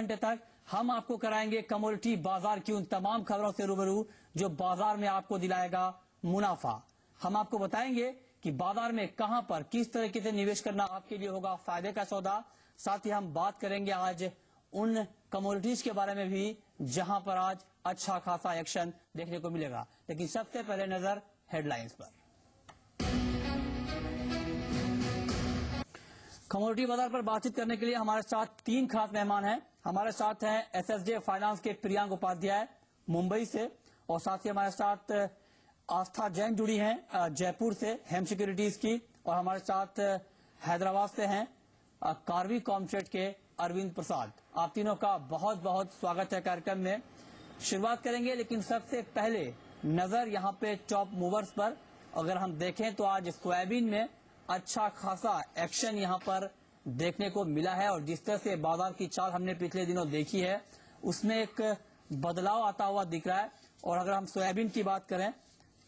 घंटे तक हम आपको कराएंगे कमोडिटी बाजार की उन तमाम खबरों से रूबरू जो बाजार में आपको दिलाएगा मुनाफा। हम आपको बताएंगे कि बाजार में कहां पर किस तरीके से निवेश करना आपके लिए होगा फायदे का सौदा। साथ ही हम बात करेंगे आज उन कमोडिटीज के बारे में भी जहां पर आज अच्छा खासा एक्शन देखने को मिलेगा। लेकिन सबसे पहले नजर हेडलाइंस पर। कमोडिटी बाजार पर बातचीत करने के लिए हमारे साथ तीन खास मेहमान हैं। हमारे साथ हैं एसएसजे फाइनेंस के प्रियांक उपाध्याय मुंबई से, और साथ ही हमारे साथ आस्था जैन जुड़ी हैं जयपुर से हेम सिक्योरिटीज की, और हमारे साथ हैदराबाद से हैं कार्वी कॉमट्रेड के अरविंद प्रसाद। आप तीनों का बहुत बहुत स्वागत है कार्यक्रम में। शुरुआत करेंगे, लेकिन सबसे पहले नजर यहाँ पे टॉप मूवर्स पर। अगर हम देखें तो आज सोयाबीन में अच्छा खासा एक्शन यहाँ पर देखने को मिला है, और जिस तरह से बाजार की चाल हमने पिछले दिनों देखी है उसमें एक बदलाव आता हुआ दिख रहा है। और अगर हम सोयाबीन की बात करें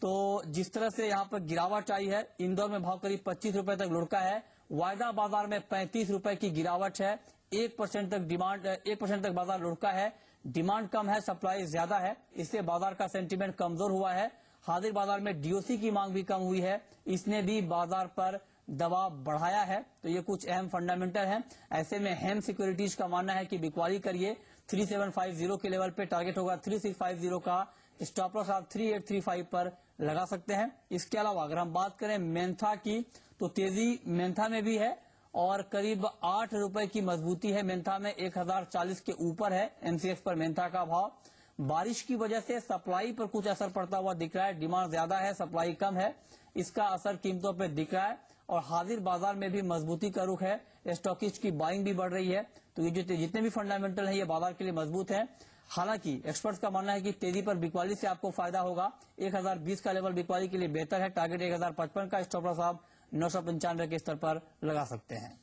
तो जिस तरह से यहाँ पर गिरावट आई है, इंदौर में भाव करीब 25 रुपए तक लुढ़का है, वायदा बाजार में 35 रुपए की गिरावट है, 1% तक डिमांड 1% तक बाजार लुढ़का है। डिमांड कम है, सप्लाई ज्यादा है, इससे बाजार का सेंटीमेंट कमजोर हुआ है। हाजिर बाजार में डीओसी की मांग भी कम हुई है, इसने भी बाजार पर दबाव बढ़ाया है। तो ये कुछ अहम फंडामेंटल हैं। ऐसे में हेम सिक्योरिटीज का मानना है कि बिकवाली करिए, 3750 के लेवल पे टारगेट होगा 3650 का, स्टॉप लॉस आप 3835 पर लगा सकते हैं। इसके अलावा अगर हम बात करें मेंथा की तो तेजी मेंथा में भी है, और करीब 8 रुपए की मजबूती है मेंथा में, 1040 के ऊपर है एमसीएक्स पर मेंथा का भाव। बारिश की वजह से सप्लाई पर कुछ असर पड़ता हुआ दिख रहा है, डिमांड ज्यादा है सप्लाई कम है, इसका असर कीमतों पर दिख रहा है। और हाजिर बाजार में भी मजबूती का रुख है, स्टॉकिस्ट की बाइंग भी बढ़ रही है। तो ये जितने भी फंडामेंटल है ये बाजार के लिए मजबूत है। हालांकि एक्सपर्ट्स का मानना है कि तेजी पर बिकवाली से आपको फायदा होगा। 1020 का लेवल बिकवाली के लिए बेहतर है, टारगेट 1055 का, स्टॉप लॉस आप 995 के स्तर पर लगा सकते हैं।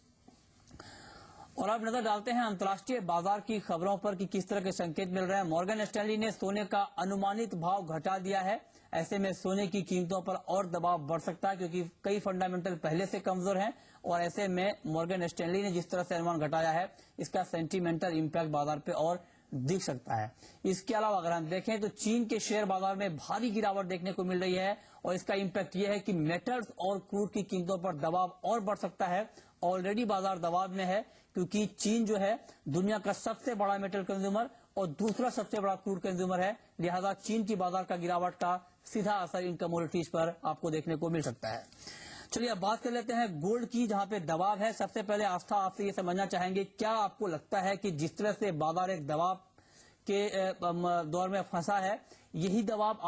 और अब नजर डालते हैं अंतर्राष्ट्रीय बाजार की खबरों पर कि किस तरह के संकेत मिल रहे हैं। मॉर्गन स्टैनली ने सोने का अनुमानित भाव घटा दिया है। ऐसे में सोने की कीमतों पर और दबाव बढ़ सकता है, क्योंकि कई फंडामेंटल पहले से कमजोर हैं, और ऐसे में मॉर्गन स्टैनली ने जिस तरह से अनुमान घटाया है इसका सेंटीमेंटल इंपैक्ट बाजार पे और दिख सकता है। इसके अलावा अगर हम देखें तो चीन के शेयर बाजार में भारी गिरावट देखने को मिल रही है, और इसका इंपैक्ट यह है कि मेटल्स और क्रूड की कीमतों पर दबाव और बढ़ सकता है। ऑलरेडी बाजार दबाव में है, क्योंकि चीन जो है दुनिया का सबसे बड़ा मेटल कंज्यूमर और दूसरा सबसे बड़ा क्रूड कंज्यूमर है, लिहाजा चीन की बाजार का गिरावट का सीधा असर इन कमोडिटीज पर आपको देखने को मिल सकता है। चलिए अब बात कर लेते हैं गोल्ड की, जहां पे दबाव है। सबसे पहले आस्था आपसे ये समझना चाहेंगे, क्या आपको लगता है कि जिस तरह से बाजार एक दबाव के दौर में फंसा है, यही दबाव